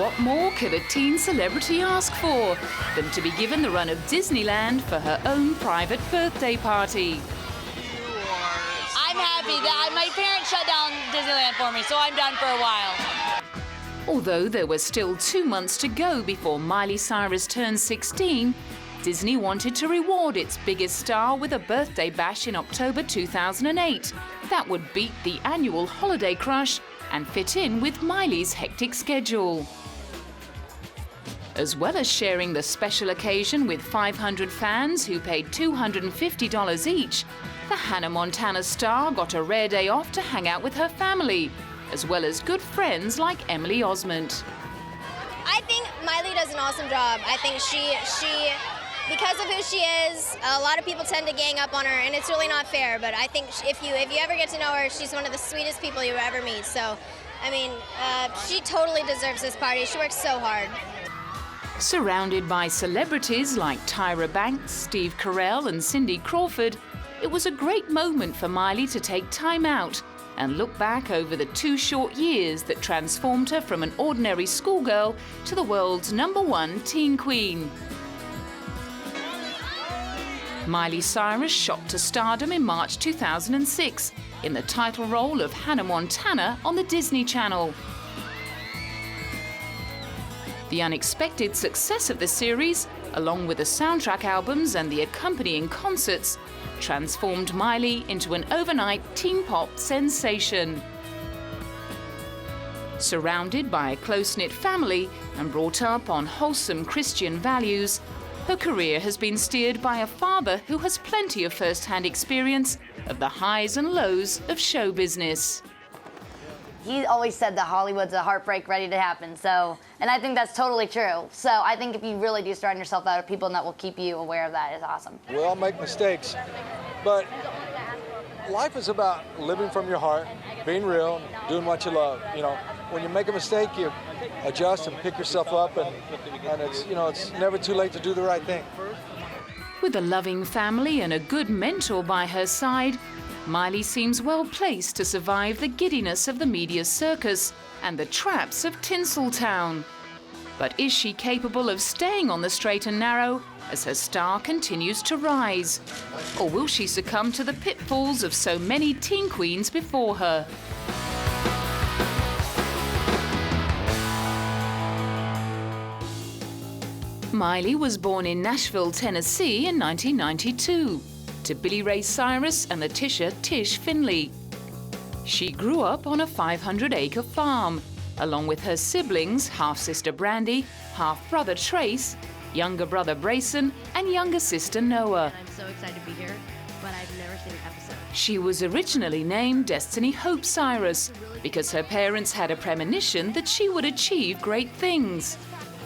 What more could a teen celebrity ask for than to be given the run of Disneyland for her own private birthday party? I'm happy that my parents shut down Disneyland for me, so I'm done for a while. Although there were still 2 months to go before Miley Cyrus turned 16, Disney wanted to reward its biggest star with a birthday bash in October 2008 that would beat the annual holiday crush and fit in with Miley's hectic schedule. As well as sharing the special occasion with 500 fans who paid $250 each, the Hannah Montana star got a rare day off to hang out with her family, as well as good friends like Emily Osment. I think Miley does an awesome job. I think she because of who she is, a lot of people tend to gang up on her, and it's really not fair. But I think if you ever get to know her, she's one of the sweetest people you ever meet. So, I mean, she totally deserves this party. She works so hard. Surrounded by celebrities like Tyra Banks, Steve Carell and Cindy Crawford, it was a great moment for Miley to take time out and look back over the 2 short years that transformed her from an ordinary schoolgirl to the world's #1 teen queen. Miley Cyrus shot to stardom in March 2006 in the title role of Hannah Montana on the Disney Channel. The unexpected success of the series, along with the soundtrack albums and the accompanying concerts, transformed Miley into an overnight teen pop sensation. Surrounded by a close-knit family and brought up on wholesome Christian values, her career has been steered by a father who has plenty of first-hand experience of the highs and lows of show business. He always said that Hollywood's a heartbreak ready to happen, and I think that's totally true. So I think if you really do surround yourself out of people that will keep you aware of that is awesome. We all make mistakes, but life is about living from your heart, being real, doing what you love. You know, when you make a mistake, you adjust and pick yourself up, and it's never too late to do the right thing. With a loving family and a good mentor by her side, Miley seems well placed to survive the giddiness of the media circus and the traps of Tinseltown. But is she capable of staying on the straight and narrow as her star continues to rise? Or will she succumb to the pitfalls of so many teen queens before her? Miley was born in Nashville, Tennessee in 1992 to Miley Ray Cyrus and Letitia Tish Finley. She grew up on a 500-acre farm, along with her siblings, half-sister Brandy, half-brother Trace, younger brother Brayson, and younger sister Noah. I'm so excited to be here, but I've never seen an episode. She was originally named Destiny Hope Cyrus because her parents had a premonition that she would achieve great things.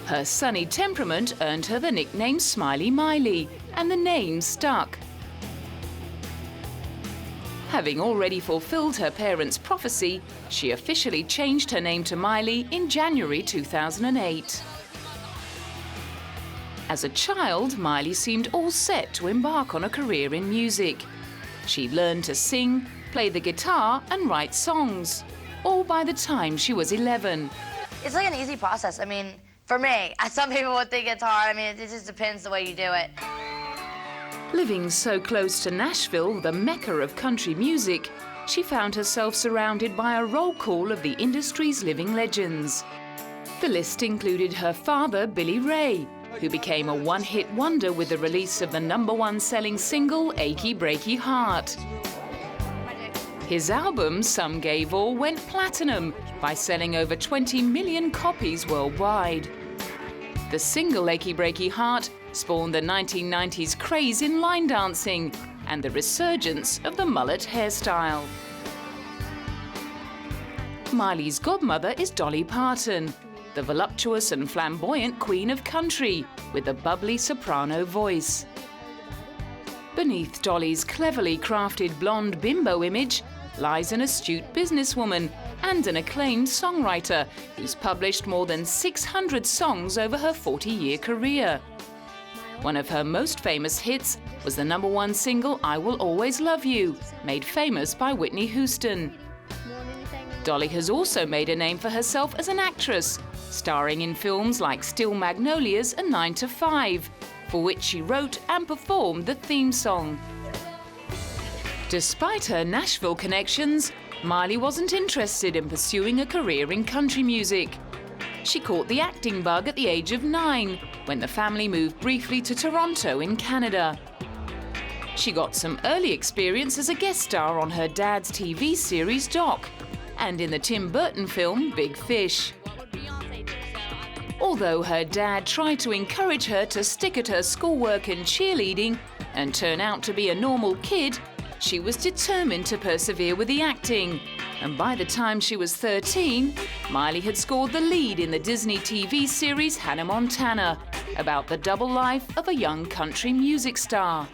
Her sunny temperament earned her the nickname Smiley Miley, and the name stuck. Having already fulfilled her parents' prophecy, she officially changed her name to Miley in January 2008. As a child, Miley seemed all set to embark on a career in music. She learned to sing, play the guitar, and write songs, all by the time she was 11. It's like an easy process. I mean, for me, some people would think it's hard. I mean, it just depends the way you do it. Living so close to Nashville, the mecca of country music, she found herself surrounded by a roll call of the industry's living legends. The list included her father, Billy Ray, who became a one-hit wonder with the release of the #1 selling single, Achy Breaky Heart. His album, Some Gave All, went platinum by selling over 20 million copies worldwide. The single, Achy Breaky Heart, spawned the 1990s craze in line dancing and the resurgence of the mullet hairstyle. Miley's godmother is Dolly Parton, the voluptuous and flamboyant queen of country with a bubbly soprano voice. Beneath Dolly's cleverly crafted blonde bimbo image lies an astute businesswoman and an acclaimed songwriter who's published more than 600 songs over her 40-year career. One of her most famous hits was the #1 single, I Will Always Love You, made famous by Whitney Houston. Dolly has also made a name for herself as an actress, starring in films like Still Magnolias and 9 to 5, for which she wrote and performed the theme song. Despite her Nashville connections, Miley wasn't interested in pursuing a career in country music. She caught the acting bug at the age of 9, when the family moved briefly to Toronto in Canada. She got some early experience as a guest star on her dad's TV series Doc, and in the Tim Burton film Big Fish. Although her dad tried to encourage her to stick at her schoolwork and cheerleading and turn out to be a normal kid, she was determined to persevere with the acting. And by the time she was 13, Miley had scored the lead in the Disney TV series Hannah Montana, about the double life of a young country music star.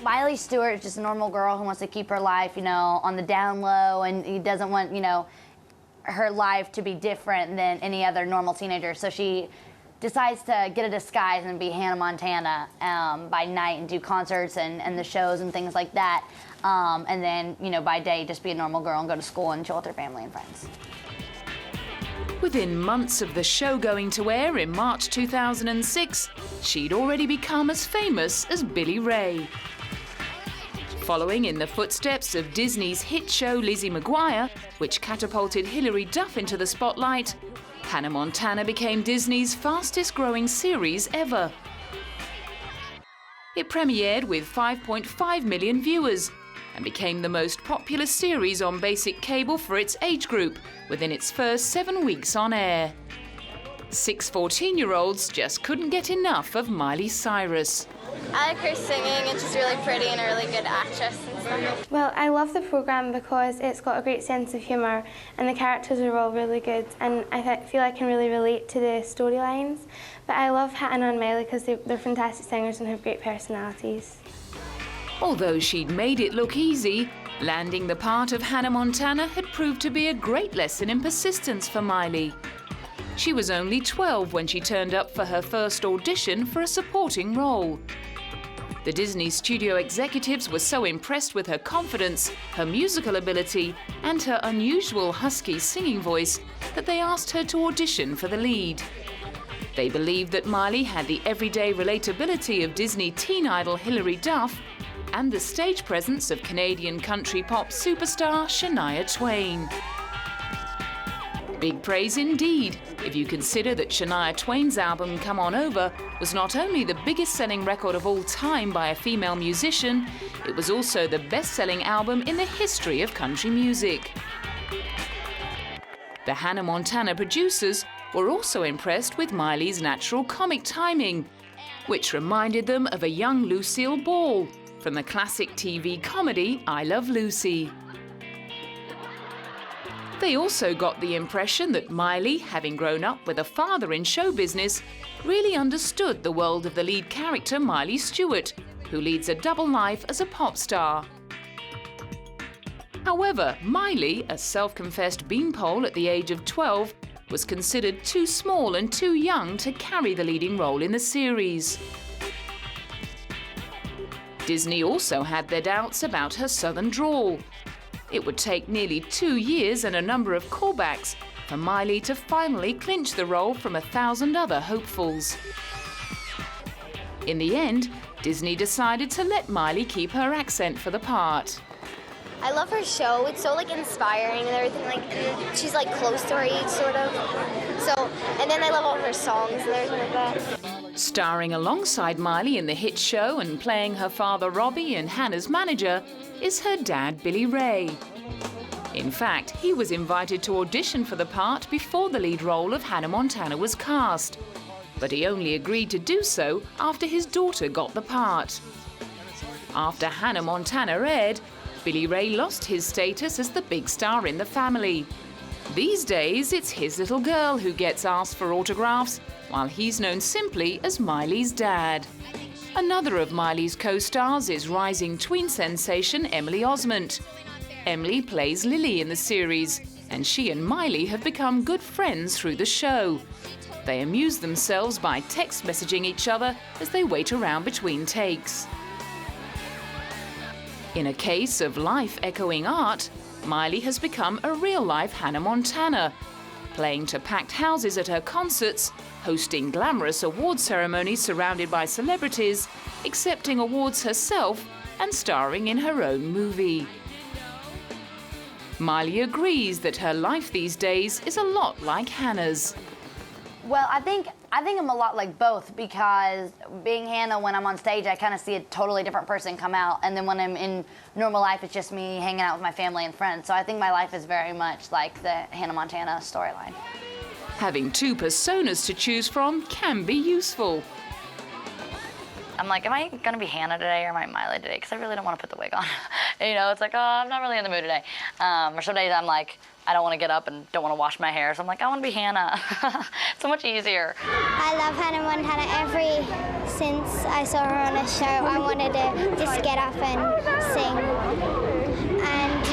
Miley Stewart is just a normal girl who wants to keep her life, on the down low, and he doesn't want, her life to be different than any other normal teenager. So she decides to get a disguise and be Hannah Montana by night and do concerts and the shows and things like that. And then, by day, just be a normal girl and go to school and chill with her family and friends. Within months of the show going to air in March 2006, she'd already become as famous as Billy Ray. Following in the footsteps of Disney's hit show Lizzie McGuire, which catapulted Hilary Duff into the spotlight, Hannah Montana became Disney's fastest-growing series ever. It premiered with 5.5 million viewers and became the most popular series on basic cable for its age group within its first 7 weeks on air. 6 14-year-olds just couldn't get enough of Miley Cyrus. I like her singing, and she's really pretty and a really good actress and stuff. Well, I love the programme because it's got a great sense of humour and the characters are all really good, and I feel I can really relate to the storylines. But I love Hannah and Miley because they're fantastic singers and have great personalities. Although she'd made it look easy, landing the part of Hannah Montana had proved to be a great lesson in persistence for Miley. She was only 12 when she turned up for her first audition for a supporting role. The Disney studio executives were so impressed with her confidence, her musical ability, and her unusual husky singing voice that they asked her to audition for the lead. They believed that Miley had the everyday relatability of Disney teen idol Hilary Duff and the stage presence of Canadian country pop superstar Shania Twain. Big praise indeed, if you consider that Shania Twain's album Come On Over was not only the biggest-selling record of all time by a female musician, it was also the best-selling album in the history of country music. The Hannah Montana producers were also impressed with Miley's natural comic timing, which reminded them of a young Lucille Ball from the classic TV comedy I Love Lucy. They also got the impression that Miley, having grown up with a father in show business, really understood the world of the lead character Miley Stewart, who leads a double life as a pop star. However, Miley, a self-confessed beanpole at the age of 12, was considered too small and too young to carry the leading role in the series. Disney also had their doubts about her southern drawl. It would take nearly 2 years and a number of callbacks for Miley to finally clinch the role from 1,000 other hopefuls. In the end, Disney decided to let Miley keep her accent for the part. I love her show. It's so inspiring and everything. And she's close to our age, sort of. So, and then I love all her songs and everything like that. Starring alongside Miley in the hit show and playing her father Robbie and Hannah's manager is her dad Billy Ray. In fact, he was invited to audition for the part before the lead role of Hannah Montana was cast, but he only agreed to do so after his daughter got the part. After Hannah Montana aired, Billy Ray lost his status as the big star in the family. These days, it's his little girl who gets asked for autographs, while he's known simply as Miley's dad. Another of Miley's co-stars is rising tween sensation Emily Osment. Emily plays Lily in the series, and she and Miley have become good friends through the show. They amuse themselves by text messaging each other as they wait around between takes. In a case of life echoing art, Miley has become a real-life Hannah Montana, playing to packed houses at her concerts, hosting glamorous award ceremonies surrounded by celebrities, accepting awards herself, and starring in her own movie. Miley agrees that her life these days is a lot like Hannah's. Well, I think I'm a lot like both, because being Hannah, when I'm on stage, I kind of see a totally different person come out, and then when I'm in normal life, it's just me hanging out with my family and friends. So I think my life is very much like the Hannah Montana storyline. Having two personas to choose from can be useful. I'm like, am I going to be Hannah today or am I Miley today? Because I really don't want to put the wig on. You know, it's like, oh, I'm not really in the mood today. Or some days I'm like, I don't want to get up and don't want to wash my hair. So I'm like, I want to be Hannah. So much easier. I love Hannah Montana. Since I saw her on a show, I wanted to just get up and sing. And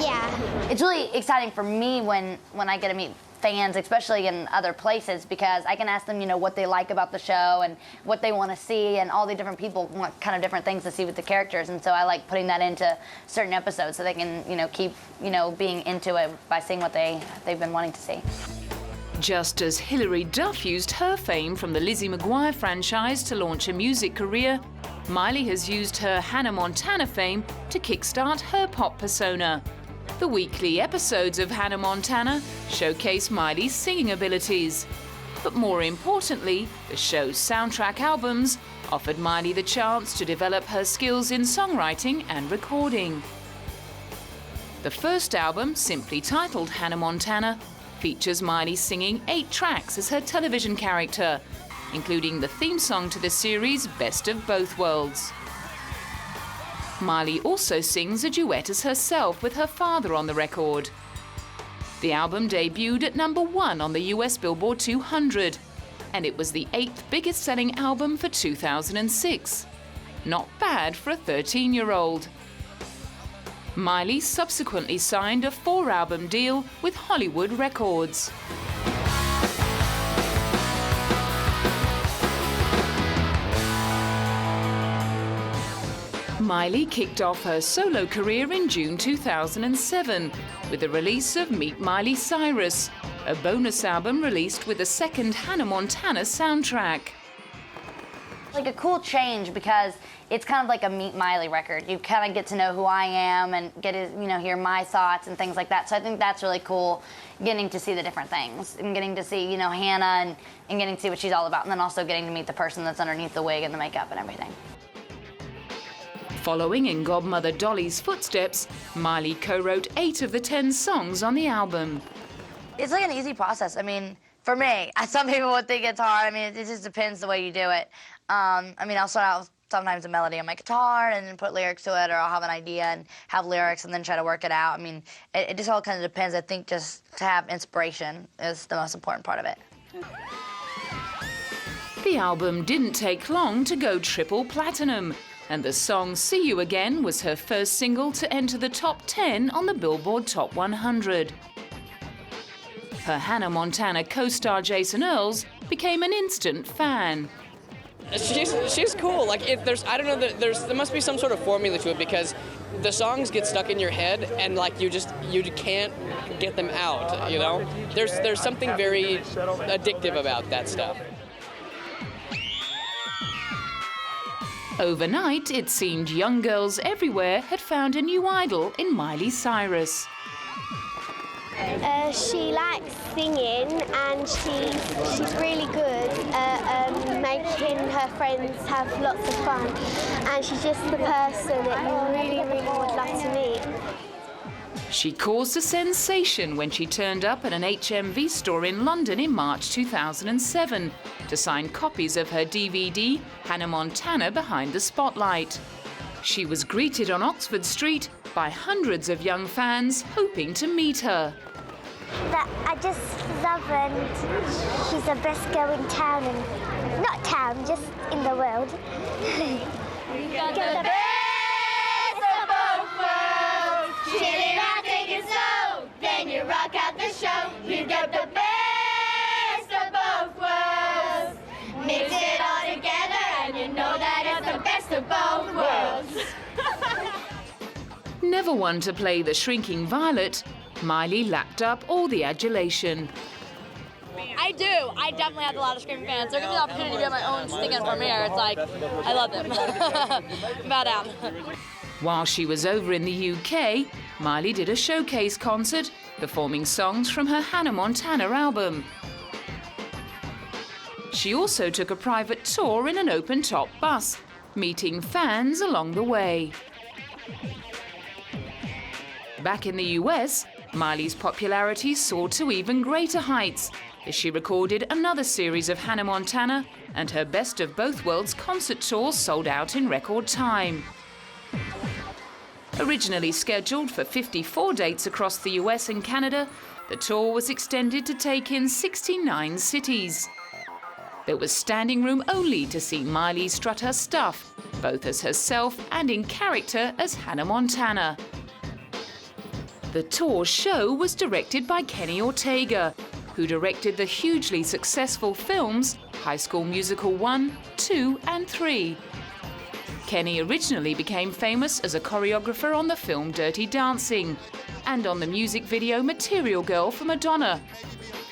yeah. It's really exciting for me when I get to meet fans, especially in other places, because I can ask them, you know, what they like about the show and what they want to see, and all the different people want kind of different things to see with the characters, and so I like putting that into certain episodes so they can, you know, keep, you know, being into it by seeing what they've been wanting to see. Just as Hilary Duff used her fame from the Lizzie McGuire franchise to launch a music career, Miley has used her Hannah Montana fame to kickstart her pop persona. The weekly episodes of Hannah Montana showcase Miley's singing abilities. But more importantly, the show's soundtrack albums offered Miley the chance to develop her skills in songwriting and recording. The first album, simply titled Hannah Montana, features Miley singing 8 tracks as her television character, including the theme song to the series Best of Both Worlds. Miley also sings a duet as herself with her father on the record. The album debuted at #1 on the US Billboard 200, and it was the 8th biggest selling album for 2006. Not bad for a 13-year-old. Miley subsequently signed a 4-album deal with Hollywood Records. Miley kicked off her solo career in June 2007 with the release of Meet Miley Cyrus, a bonus album released with a second Hannah Montana soundtrack. Like a cool change, because it's kind of like a Meet Miley record. You kind of get to know who I am and get to, you know, hear my thoughts and things like that. So I think that's really cool, getting to see the different things and getting to see, you know, Hannah and getting to see what she's all about, and then also getting to meet the person that's underneath the wig and the makeup and everything. Following in godmother Dolly's footsteps, Miley co-wrote 8 of the 10 songs on the album. It's like an easy process. I mean, for me, some people would think it's hard. I mean, it just depends the way you do it. I mean, I'll start out with sometimes a melody on my guitar and then put lyrics to it, or I'll have an idea and have lyrics and then try to work it out. I mean, it just all kind of depends. I think just to have inspiration is the most important part of it. The album didn't take long to go triple platinum, and the song See You Again was her first single to enter the top 10 on the Billboard Top 100. Her Hannah Montana co-star Jason Earls became an instant fan. She's cool. Like, if there's, I don't know, there must be some sort of formula to it, because the songs get stuck in your head and like you can't get them out, you know? There's something very addictive about that stuff. Overnight, it seemed young girls everywhere had found a new idol in Miley Cyrus. She likes singing, and she's really good at making her friends have lots of fun, and she's just the person that you really, really would love to meet. She caused a sensation when she turned up at an HMV store in London in March 2007 to sign copies of her DVD, Hannah Montana Behind the Spotlight. She was greeted on Oxford Street by hundreds of young fans hoping to meet her. That I just love her, and she's the best girl in town, and not town, just in the world. Got the best of both worlds. Chilling out, taking slow, then you rock out the show. You got the best of both worlds. Mix it all together, and you know that it's the best of both worlds. Never one to play the shrinking violet, Miley lapped up all the adulation. I do. I definitely have a lot of screaming fans. They're giving me the opportunity to be at my own stinking premiere. It's like, I love them. Bow down. While she was over in the UK, Miley did a showcase concert, performing songs from her Hannah Montana album. She also took a private tour in an open-top bus, meeting fans along the way. Back in the US, Miley's popularity soared to even greater heights as she recorded another series of Hannah Montana, and her Best of Both Worlds concert tour sold out in record time. Originally scheduled for 54 dates across the US and Canada, the tour was extended to take in 69 cities. There was standing room only to see Miley strut her stuff, both as herself and in character as Hannah Montana. The tour show was directed by Kenny Ortega, who directed the hugely successful films High School Musical 1, 2 and 3. Kenny originally became famous as a choreographer on the film Dirty Dancing and on the music video Material Girl for Madonna,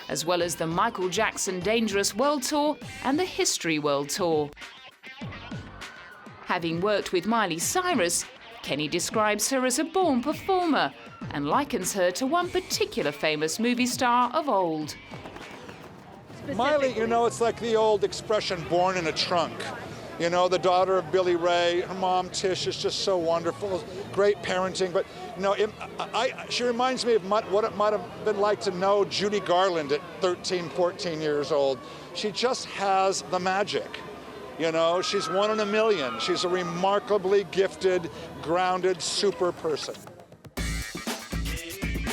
as well as the Michael Jackson Dangerous World Tour and the History World Tour. Having worked with Miley Cyrus, Kenny describes her as a born performer and likens her to one particular famous movie star of old. Miley, you know, it's like the old expression, born in a trunk. You know, the daughter of Billy Ray, her mom, Tish, is just so wonderful, great parenting. But, you know, she reminds me of what it might have been like to know Judy Garland at 13, 14 years old. She just has the magic. You know, she's one in a million. She's a remarkably gifted, grounded, super person.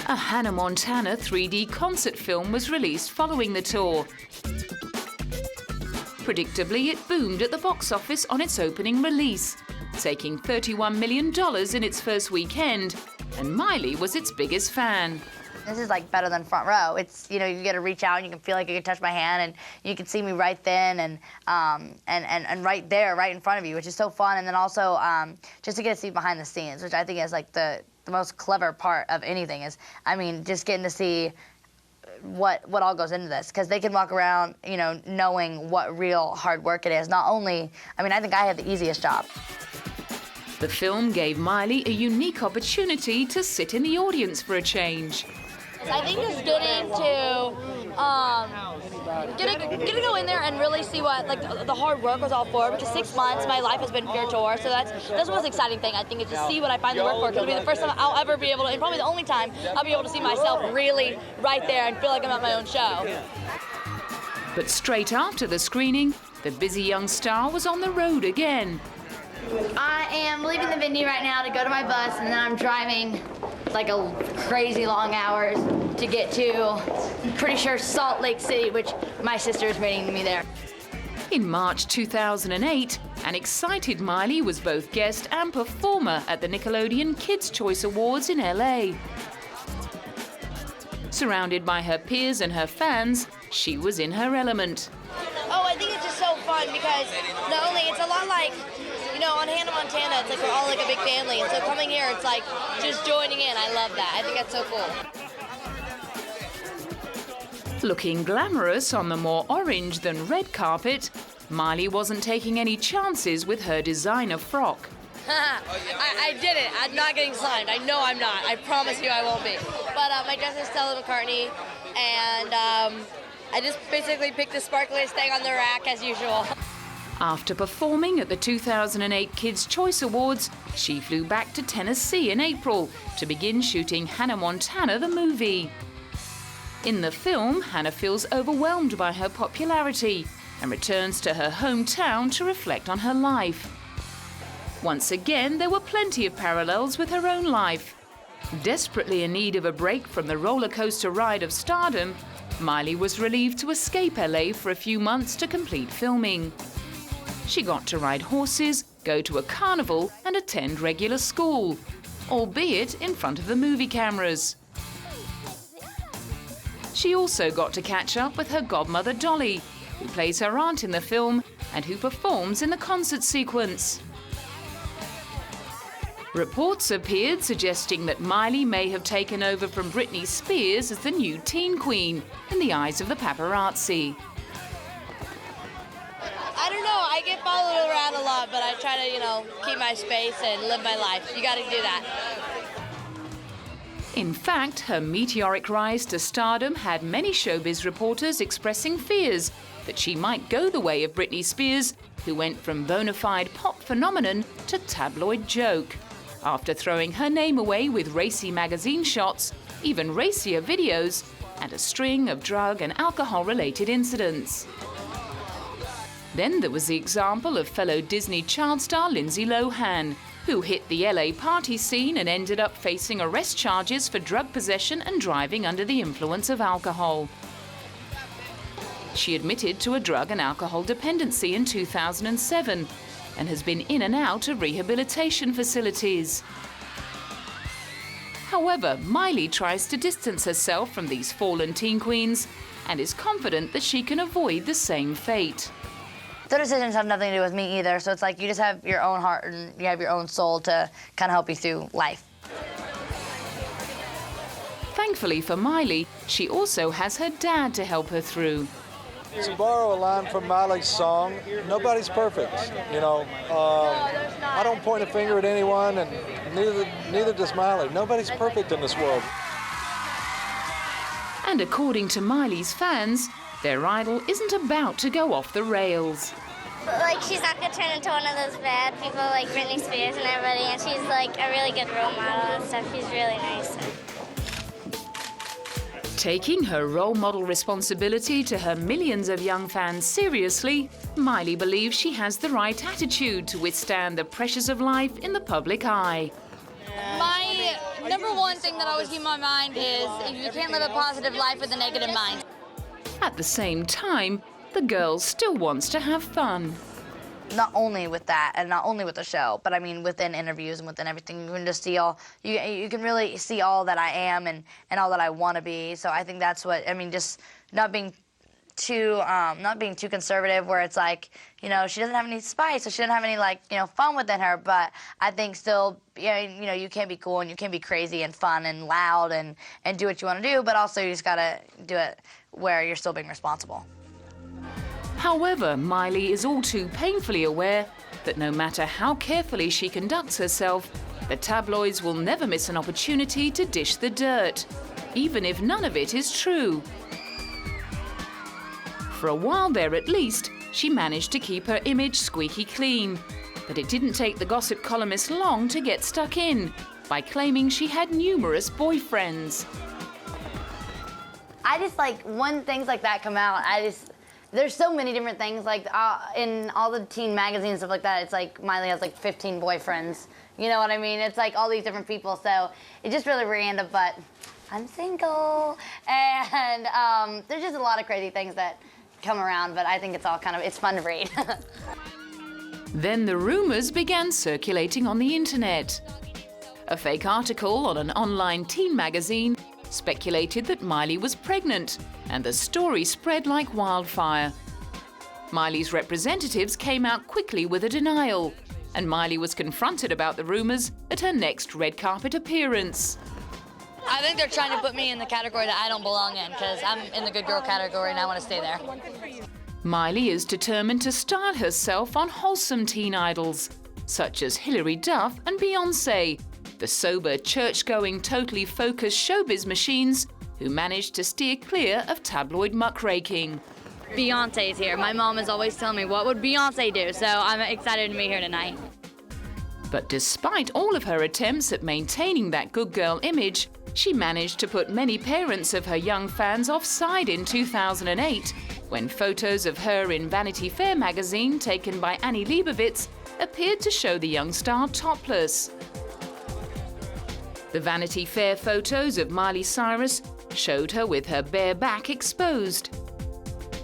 A Hannah Montana 3D concert film was released following the tour. Predictably, it boomed at the box office on its opening release, taking $31 million in its first weekend, and Miley was its biggest fan. This is like better than front row. It's, you know, you get to reach out and you can feel like you can touch my hand and you can see me right then and right there, right in front of you, which is so fun. And then also just to get to see behind the scenes, which I think is like the most clever part of anything is, I mean, just getting to see what all goes into this, because they can walk around, you know, knowing what real hard work it is. Not only, I mean, I think I had the easiest job. The film gave Miley a unique opportunity to sit in the audience for a change. I think just getting to go in there and really see what the hard work was all for, because 6 months my life has been pure tour, so that's the most exciting thing, I think, is to see what I finally work for, because it'll be the first time I'll ever be able to, and probably the only time I'll be able to see myself really right there and feel like I'm at my own show. But straight after the screening, the busy young star was on the road again. I am leaving the venue right now to go to my bus, and then I'm driving like a crazy long hours to get to, pretty sure, Salt Lake City, which my sister is waiting me there. In March 2008, an excited Miley was both guest and performer at the Nickelodeon Kids' Choice Awards in LA. Surrounded by her peers and her fans, she was in her element. Oh, I think it's just so fun because not only, it's a lot like, you know, on Hannah Montana, it's like we're all like a big family. And so coming here, it's like just joining in. I love that. I think that's so cool. Looking glamorous on the more orange than red carpet, Miley wasn't taking any chances with her designer frock. I did it. I'm not getting slimed. I know I'm not. I promise you I won't be. But my dress is Stella McCartney, and I just basically picked the sparkliest thing on the rack as usual. After performing at the 2008 Kids' Choice Awards, she flew back to Tennessee in April to begin shooting Hannah Montana the movie. In the film, Hannah feels overwhelmed by her popularity and returns to her hometown to reflect on her life. Once again, there were plenty of parallels with her own life. Desperately in need of a break from the roller coaster ride of stardom, Miley was relieved to escape LA for a few months to complete filming. She got to ride horses, go to a carnival, and attend regular school, albeit in front of the movie cameras. She also got to catch up with her godmother Dolly, who plays her aunt in the film and who performs in the concert sequence. Reports appeared suggesting that Miley may have taken over from Britney Spears as the new teen queen in the eyes of the paparazzi. I don't know, I get followed around a lot, but I try to, keep my space and live my life. You gotta do that. In fact, her meteoric rise to stardom had many showbiz reporters expressing fears that she might go the way of Britney Spears, who went from bona fide pop phenomenon to tabloid joke, after throwing her name away with racy magazine shots, even racier videos, and a string of drug and alcohol-related incidents. Then there was the example of fellow Disney child star Lindsay Lohan, who hit the LA party scene and ended up facing arrest charges for drug possession and driving under the influence of alcohol. She admitted to a drug and alcohol dependency in 2007 and has been in and out of rehabilitation facilities. However, Miley tries to distance herself from these fallen teen queens and is confident that she can avoid the same fate. Their decisions have nothing to do with me either, so it's like you just have your own heart and you have your own soul to kind of help you through life. Thankfully for Miley, she also has her dad to help her through. To borrow a line from Miley's song, nobody's perfect, I don't point a finger at anyone, and neither does Miley. Nobody's perfect in this world. And according to Miley's fans, their idol isn't about to go off the rails. Like, she's not going to turn into one of those bad people like Britney Spears and everybody, and she's like a really good role model and stuff. She's really nice. Taking her role model responsibility to her millions of young fans seriously, Miley believes she has the right attitude to withstand the pressures of life in the public eye. My number one thing that always keeps in my mind is you can't live a positive life with a negative mind. At the same time, the girl still wants to have fun. Not only with that, and not only with the show, but I mean within interviews and within everything, you can just see all, you can really see all that I am and all that I want to be. So I think that's what, just not being too conservative, where it's like, she doesn't have any spice, so she doesn't have any fun within her. But I think still, you can be cool and you can be crazy and fun and loud and do what you want to do, but also you just gotta do it where you're still being responsible. However, Miley is all too painfully aware that no matter how carefully she conducts herself, the tabloids will never miss an opportunity to dish the dirt, even if none of it is true. For a while there at least, she managed to keep her image squeaky clean, but it didn't take the gossip columnist long to get stuck in by claiming she had numerous boyfriends. I just when things like that come out, there's so many different things, in all the teen magazines and stuff like that, it's like Miley has 15 boyfriends. You know what I mean? It's all these different people, so it's just really random, but I'm single. And there's just a lot of crazy things that come around, but I think it's all it's fun to read. Then the rumors began circulating on the internet. A fake article on an online teen magazine speculated that Miley was pregnant, and the story spread like wildfire. Miley's representatives came out quickly with a denial, and Miley was confronted about the rumors at her next red carpet appearance. I think they're trying to put me in the category that I don't belong in, because I'm in the good girl category and I want to stay there. Miley is determined to style herself on wholesome teen idols, such as Hilary Duff and Beyoncé, the sober, church-going, totally focused showbiz machines who managed to steer clear of tabloid muckraking. Beyonce's here. My mom is always telling me, what would Beyonce do? So I'm excited to be here tonight. But despite all of her attempts at maintaining that good girl image, she managed to put many parents of her young fans offside in 2008, when photos of her in Vanity Fair magazine taken by Annie Leibovitz appeared to show the young star topless. The Vanity Fair photos of Miley Cyrus showed her with her bare back exposed.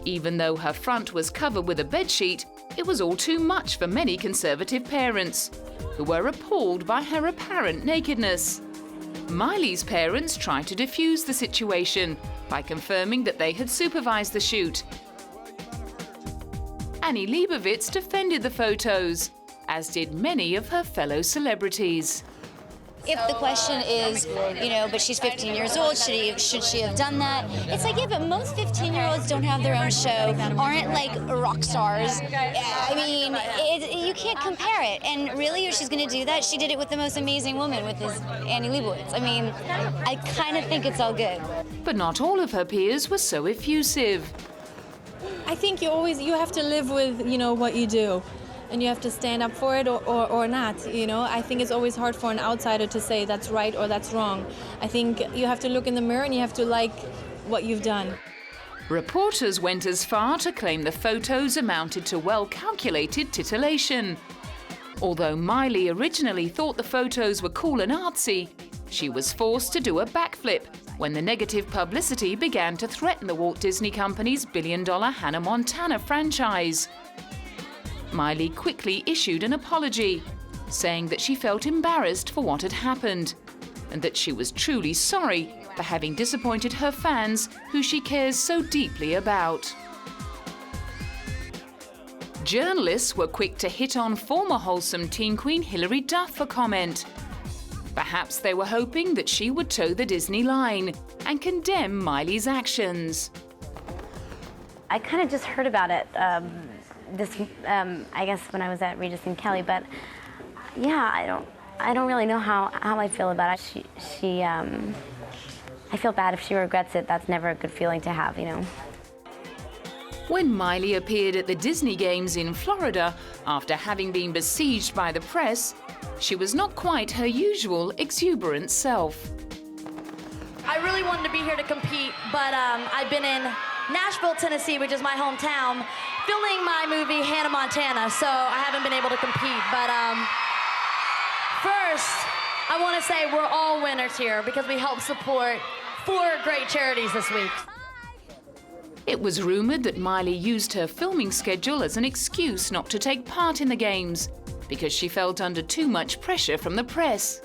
Even though her front was covered with a bedsheet, it was all too much for many conservative parents, who were appalled by her apparent nakedness. Miley's parents tried to defuse the situation by confirming that they had supervised the shoot. Annie Leibovitz defended the photos, as did many of her fellow celebrities. if the question is, you know, but she's 15 years old, should she have done that? It's like, yeah, but most 15-year-olds don't have their own show, aren't like rock stars. I mean, you can't compare it. And really, if she's going to do that, she did it with the most amazing woman, with this Annie Leibovitz. I mean, I kind of think it's all good. But not all of her peers were so effusive. I think you have to live with, you know, what you do. And you have to stand up for it or not, you know. I think it's always hard for an outsider to say that's right or that's wrong. I think you have to look in the mirror and you have to like what you've done. Reporters went as far to claim the photos amounted to well-calculated titillation. Although Miley originally thought the photos were cool and artsy, she was forced to do a backflip when the negative publicity began to threaten the Walt Disney Company's billion-dollar Hannah Montana franchise. Miley quickly issued an apology, saying that she felt embarrassed for what had happened and that she was truly sorry for having disappointed her fans, who she cares so deeply about. Journalists were quick to hit on former wholesome teen queen Hilary Duff for comment. Perhaps they were hoping that she would toe the Disney line and condemn Miley's actions. I kind of just heard about it I guess when I was at Regis and Kelly, but yeah, I don't really know how I feel about it. I feel bad if she regrets it. That's never a good feeling to have, you know. When Miley appeared at the Disney Games in Florida after having been besieged by the press, she was not quite her usual exuberant self. I really wanted to be here to compete, but I've been in Nashville, Tennessee, which is my hometown, filming my movie Hannah Montana, so I haven't been able to compete. But first, I want to say we're all winners here because we help support 4 great charities this week. It was rumored that Miley used her filming schedule as an excuse not to take part in the games because she felt under too much pressure from the press.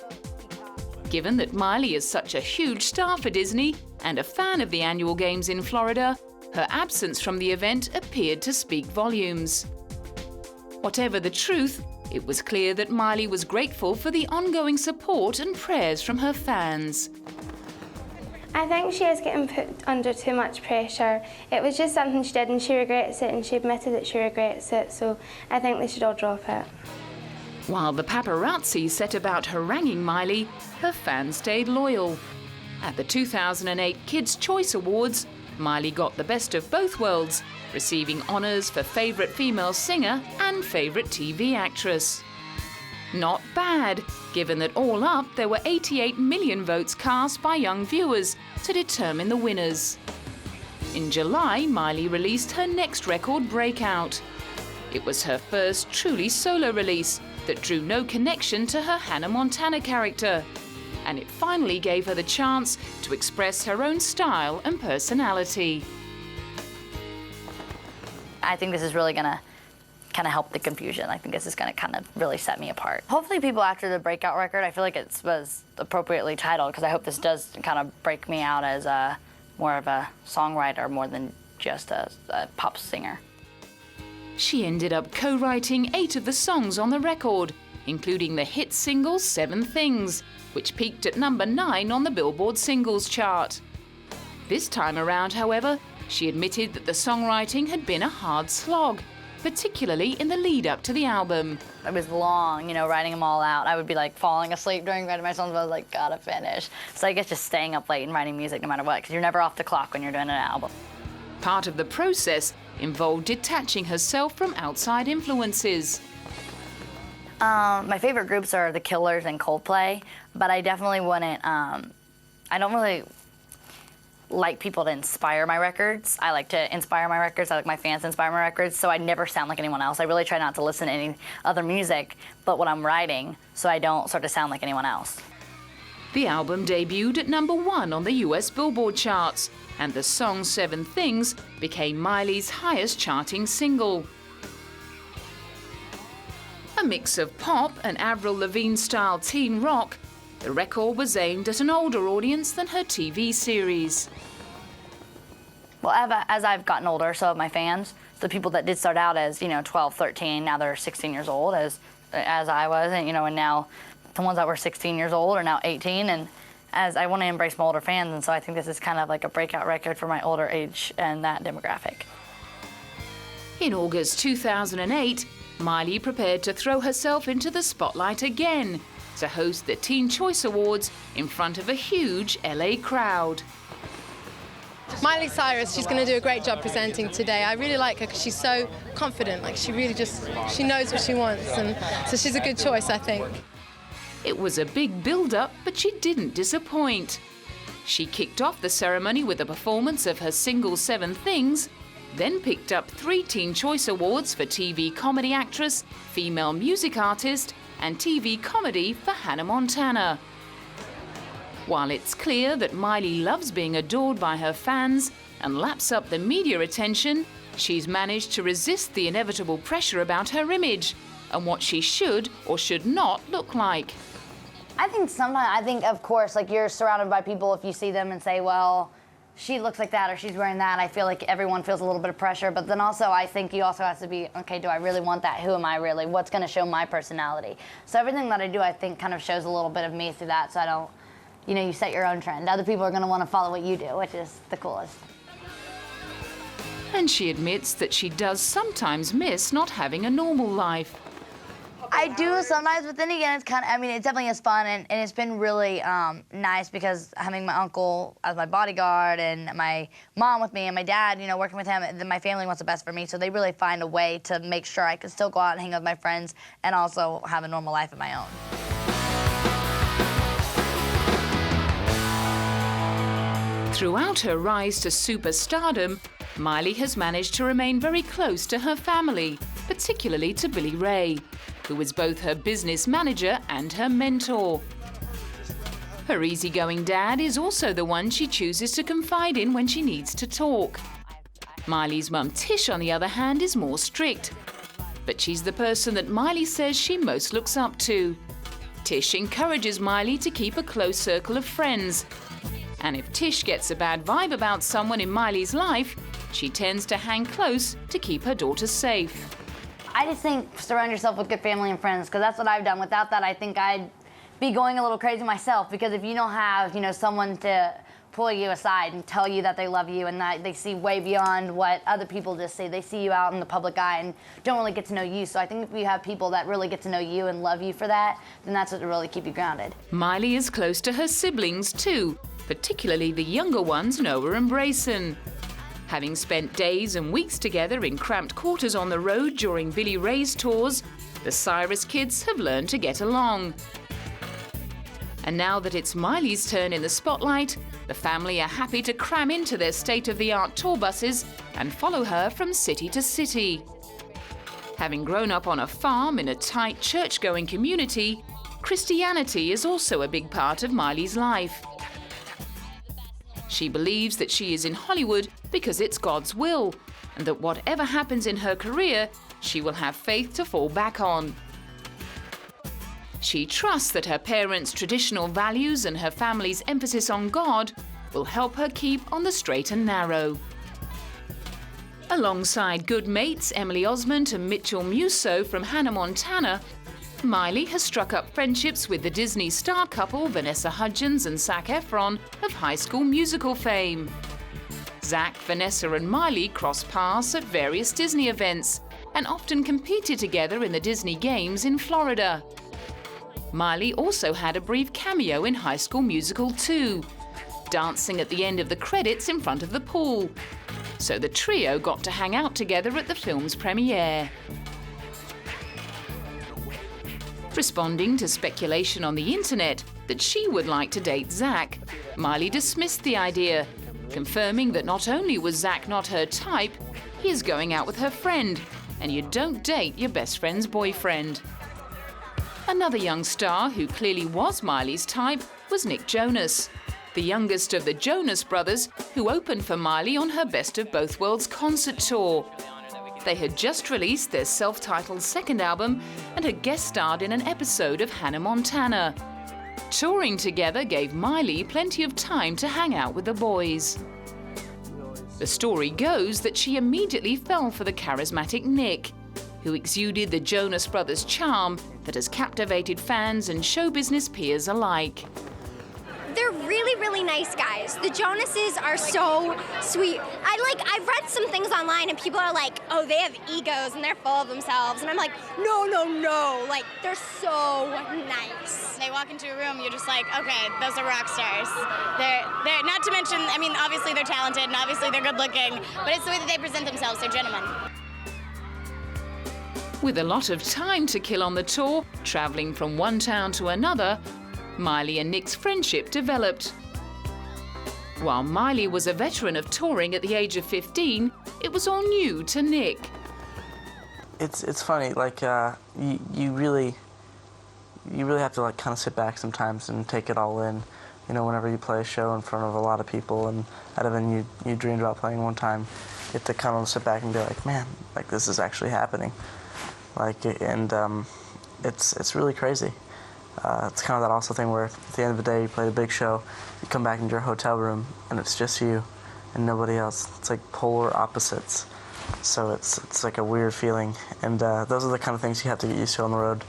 Given that Miley is such a huge star for Disney and a fan of the annual games in Florida, her absence from the event appeared to speak volumes. Whatever the truth, it was clear that Miley was grateful for the ongoing support and prayers from her fans. I think she is getting put under too much pressure. It was just something she did and she regrets it, and she admitted that she regrets it, so I think they should all drop it. While the paparazzi set about haranguing Miley, her fans stayed loyal. At the 2008 Kids' Choice Awards, Miley got the best of both worlds, receiving honours for favourite female singer and favourite TV actress. Not bad, given that all up there were 88 million votes cast by young viewers to determine the winners. In July, Miley released her next record, Breakout. It was her first truly solo release that drew no connection to her Hannah Montana character, and it finally gave her the chance to express her own style and personality. I think this is really gonna kind of help the confusion. I think this is gonna kind of really set me apart. Hopefully people after the Breakout record, I feel like it was appropriately titled, because I hope this does kind of break me out as more of a songwriter more than just a pop singer. She ended up co-writing 8 of the songs on the record, including the hit single 7 Things, which peaked at number 9 on the Billboard singles chart. This time around, however, she admitted that the songwriting had been a hard slog, particularly in the lead-up to the album. It was long, you know, writing them all out. I would be like falling asleep during writing my songs, but I was like, gotta finish. So I guess just staying up late and writing music no matter what, because you're never off the clock when you're doing an album. Part of the process involved detaching herself from outside influences. My favorite groups are The Killers and Coldplay, but I definitely wouldn't, I don't really like people to inspire my records. I like to inspire my records. I like my fans to inspire my records, so I never sound like anyone else. I really try not to listen to any other music but what I'm writing, so I don't sort of sound like anyone else. The album debuted at number 1 on the US Billboard charts, and the song 7 Things became Miley's highest charting single. A mix of pop and Avril Lavigne-style teen rock, the record was aimed at an older audience than her TV series. Well, as I've gotten older, so have my fans. The people that did start out as, 12, 13, now they're 16 years old, as I was, and now the ones that were 16 years old are now 18, and as I want to embrace my older fans, and so I think this is kind of like a breakout record for my older age and that demographic. In August 2008, Miley prepared to throw herself into the spotlight again to host the Teen Choice Awards in front of a huge LA crowd. Miley Cyrus, she's going to do a great job presenting today. I really like her because she's so confident, like she really she knows what she wants, and so she's a good choice, I think. It was a big build-up, but she didn't disappoint. She kicked off the ceremony with a performance of her single 7 Things, then picked up 3 Teen Choice Awards for TV Comedy Actress, Female Music Artist, and TV Comedy for Hannah Montana. While it's clear that Miley loves being adored by her fans and laps up the media attention, she's managed to resist the inevitable pressure about her image and what she should or should not look like. I think of course, like, you're surrounded by people, if you see them and say, well, she looks like that or she's wearing that, I feel like everyone feels a little bit of pressure. But then also, I think you also have to be, okay, do I really want that? Who am I really? What's going to show my personality? So everything that I do, I think, kind of shows a little bit of me through that, so I don't, you set your own trend. Other people are going to want to follow what you do, which is the coolest. And she admits that she does sometimes miss not having a normal life. I do sometimes, but then again, it's it definitely is fun, and it's been really nice because having my uncle as my bodyguard and my mom with me and my dad, working with him, my family wants the best for me, so they really find a way to make sure I can still go out and hang out with my friends and also have a normal life of my own. Throughout her rise to superstardom, Miley has managed to remain very close to her family, particularly to Billy Ray, who is both her business manager and her mentor. Her easygoing dad is also the one she chooses to confide in when she needs to talk. Miley's mum Tish, on the other hand, is more strict, but she's the person that Miley says she most looks up to. Tish encourages Miley to keep a close circle of friends, and if Tish gets a bad vibe about someone in Miley's life, she tends to hang close to keep her daughter safe. I just think surround yourself with good family and friends, because that's what I've done. Without that, I think I'd be going a little crazy myself, because if you don't have, someone to pull you aside and tell you that they love you and that they see way beyond what other people just see. They see you out in the public eye and don't really get to know you. So I think if you have people that really get to know you and love you for that, then that's what will really keep you grounded. Miley is close to her siblings too, particularly the younger ones, Noah and Brayson. Having spent days and weeks together in cramped quarters on the road during Billy Ray's tours, the Cyrus kids have learned to get along. And now that it's Miley's turn in the spotlight, the family are happy to cram into their state-of-the-art tour buses and follow her from city to city. Having grown up on a farm in a tight church-going community, Christianity is also a big part of Miley's life. She believes that she is in Hollywood because it's God's will, and that whatever happens in her career, she will have faith to fall back on. She trusts that her parents' traditional values and her family's emphasis on God will help her keep on the straight and narrow. Alongside good mates Emily Osment and Mitchell Musso from Hannah Montana, Miley has struck up friendships with the Disney star couple Vanessa Hudgens and Zac Efron of High School Musical fame. Zac, Vanessa and Miley cross paths at various Disney events and often competed together in the Disney Games in Florida. Miley also had a brief cameo in High School Musical 2, dancing at the end of the credits in front of the pool. So the trio got to hang out together at the film's premiere. Responding to speculation on the internet that she would like to date Zac, Miley dismissed the idea, confirming that not only was Zac not her type, he is going out with her friend, and you don't date your best friend's boyfriend. Another young star who clearly was Miley's type was Nick Jonas, the youngest of the Jonas Brothers, who opened for Miley on her Best of Both Worlds concert tour. They had just released their self-titled second album and had guest starred in an episode of Hannah Montana. Touring together gave Miley plenty of time to hang out with the boys. The story goes that she immediately fell for the charismatic Nick, who exuded the Jonas Brothers' charm that has captivated fans and show business peers alike. They're really, really nice guys. The Jonases are so sweet. I've read some things online and people are like, oh, they have egos and they're full of themselves. And I'm like, no, no, no. Like, they're so nice. They walk into a room, you're just like, okay, those are rock stars. They're not to mention, I mean, obviously they're talented and obviously they're good looking, but it's the way that they present themselves. They're gentlemen. With a lot of time to kill on the tour, traveling from one town to another, Miley and Nick's friendship developed. While Miley was a veteran of touring at the age of 15, it was all new to Nick. It's funny, like you really have to like kind of sit back sometimes and take it all in. You know, whenever you play a show in front of a lot of people and out of an you dreamed about playing one time, you have to kind of sit back and be like, man, like this is actually happening. Like, and it's really crazy. It's kind of that also thing where at the end of the day you play a big show, you come back into your hotel room and it's just you and nobody else. It's like polar opposites. So it's like a weird feeling, and those are the kind of things you have to get used to on the road.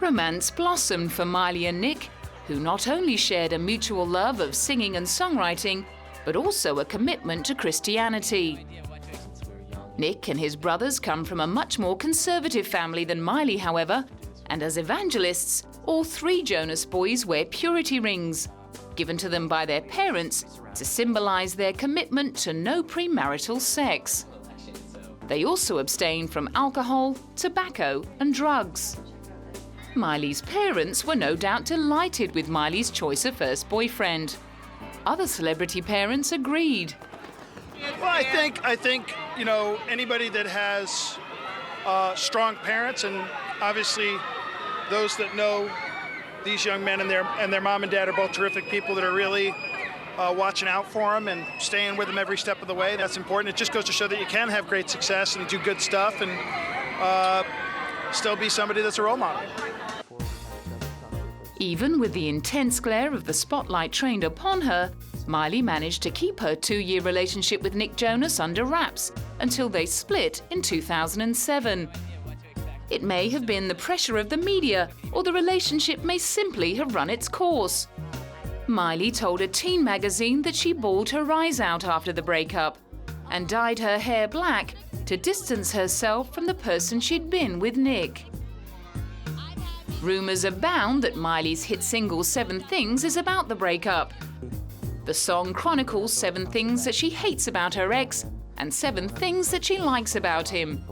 Romance blossomed for Miley and Nick, who not only shared a mutual love of singing and songwriting, but also a commitment to Christianity. Nick and his brothers come from a much more conservative family than Miley, however, and as evangelists, all three Jonas boys wear purity rings, given to them by their parents to symbolize their commitment to no premarital sex. They also abstain from alcohol, tobacco, and drugs. Miley's parents were no doubt delighted with Miley's choice of first boyfriend. Other celebrity parents agreed. Well, I think you know, anybody that has strong parents, and obviously those that know these young men and their mom and dad are both terrific people that are really watching out for them and staying with them every step of the way. That's important. It just goes to show that you can have great success and do good stuff and still be somebody that's a role model. Even with the intense glare of the spotlight trained upon her, Miley managed to keep her 2-year relationship with Nick Jonas under wraps until they split in 2007. It may have been the pressure of the media, or the relationship may simply have run its course. Miley told a teen magazine that she bawled her eyes out after the breakup and dyed her hair black to distance herself from the person she'd been with Nick. Rumours abound that Miley's hit single 7 Things is about the breakup. The song chronicles 7 things that she hates about her ex and 7 things that she likes about him.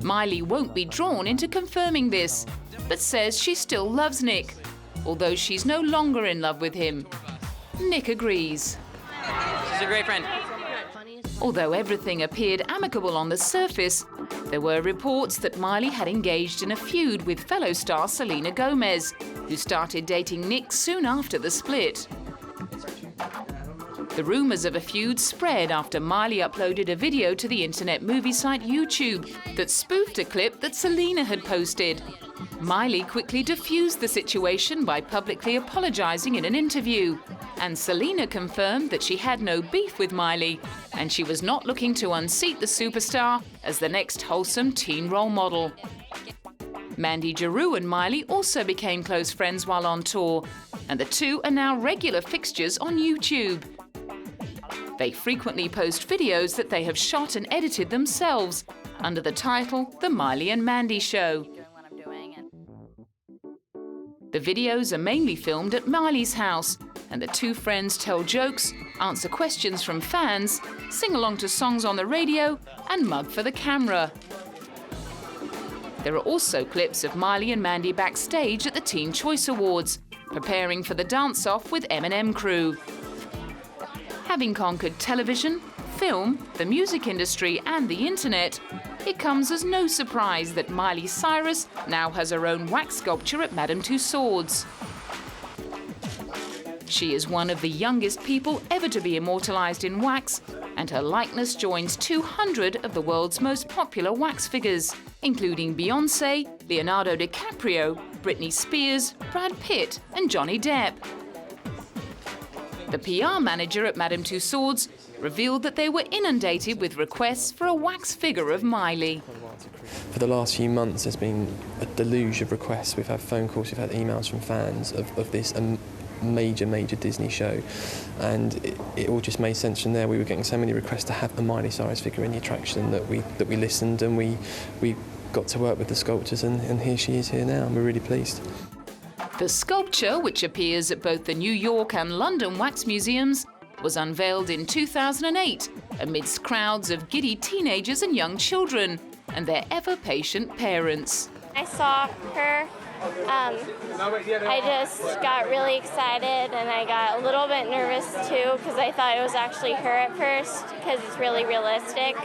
Miley won't be drawn into confirming this, but says she still loves Nick, although she's no longer in love with him. Nick agrees. She's a great friend. Although everything appeared amicable on the surface, there were reports that Miley had engaged in a feud with fellow star Selena Gomez, who started dating Nick soon after the split. The rumours of a feud spread after Miley uploaded a video to the internet movie site YouTube that spoofed a clip that Selena had posted. Miley quickly diffused the situation by publicly apologising in an interview, and Selena confirmed that she had no beef with Miley and she was not looking to unseat the superstar as the next wholesome teen role model. Mandy Giroux and Miley also became close friends while on tour, and the two are now regular fixtures on YouTube. They frequently post videos that they have shot and edited themselves under the title The Miley and Mandy Show. The videos are mainly filmed at Miley's house, and the two friends tell jokes, answer questions from fans, sing along to songs on the radio, and mug for the camera. There are also clips of Miley and Mandy backstage at the Teen Choice Awards, preparing for the dance-off with M&M crew. Having conquered television, film, the music industry and the internet, it comes as no surprise that Miley Cyrus now has her own wax sculpture at Madame Tussauds. She is one of the youngest people ever to be immortalised in wax, and her likeness joins 200 of the world's most popular wax figures, including Beyoncé, Leonardo DiCaprio, Britney Spears, Brad Pitt and Johnny Depp. The PR manager at Madame Tussauds revealed that they were inundated with requests for a wax figure of Miley. For the last few months, there's been a deluge of requests. We've had phone calls, we've had emails from fans of this major Disney show, and it all just made sense from there. We were getting so many requests to have a Miley Cyrus figure in the attraction that we listened, and we got to work with the sculptors, and here she is here now, and we're really pleased. The sculpture, which appears at both the New York and London wax museums, was unveiled in 2008 amidst crowds of giddy teenagers and young children and their ever-patient parents. I saw her, I just got really excited, and I got a little bit nervous too because I thought it was actually her at first because it's really realistic.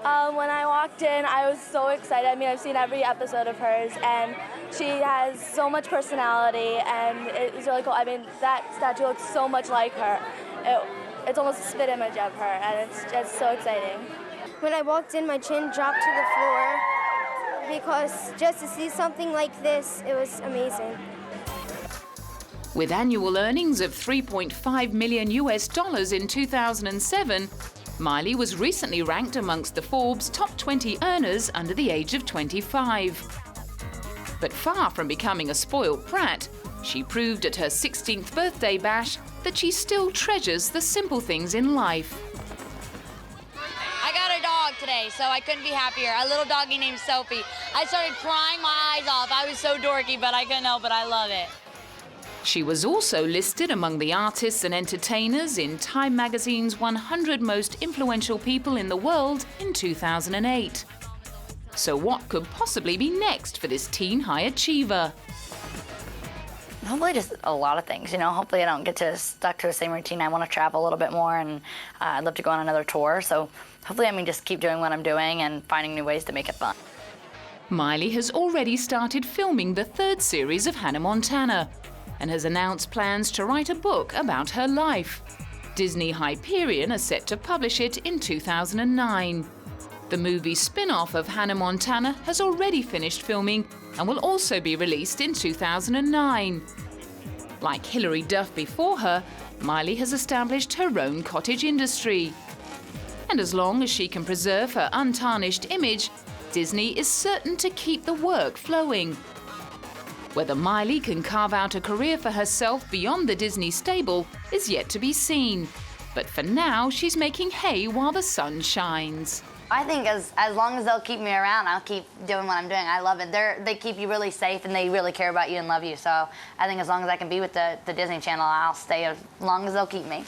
When I walked in, I was so excited. I mean, I've seen every episode of hers, and she has so much personality, and it was really cool. I mean, that statue looks so much like her. It's almost a spit image of her, and it's so exciting. When I walked in, my chin dropped to the floor because just to see something like this, it was amazing. With annual earnings of $3.5 million in 2007, Miley was recently ranked amongst the Forbes top 20 earners under the age of 25. But far from becoming a spoiled brat, she proved at her 16th birthday bash that she still treasures the simple things in life. I got a dog today, so I couldn't be happier. A little doggy named Sophie. I started crying my eyes off. I was so dorky, but I couldn't help it. I love it. She was also listed among the artists and entertainers in Time magazine's 100 most influential people in the world in 2008. So what could possibly be next for this teen high achiever? Hopefully just a lot of things, you know. Hopefully I don't get stuck to the same routine. I want to travel a little bit more, and I'd love to go on another tour. So hopefully just keep doing what I'm doing and finding new ways to make it fun. Miley has already started filming the 3rd series of Hannah Montana and has announced plans to write a book about her life. Disney Hyperion are set to publish it in 2009. The movie spin-off of Hannah Montana has already finished filming and will also be released in 2009. Like Hilary Duff before her, Miley has established her own cottage industry. And as long as she can preserve her untarnished image, Disney is certain to keep the work flowing. Whether Miley can carve out a career for herself beyond the Disney stable is yet to be seen. But for now, she's making hay while the sun shines. I think as long as they'll keep me around, I'll keep doing what I'm doing. I love it. They keep you really safe, and they really care about you and love you. So I think as long as I can be with the Disney Channel, I'll stay as long as they'll keep me.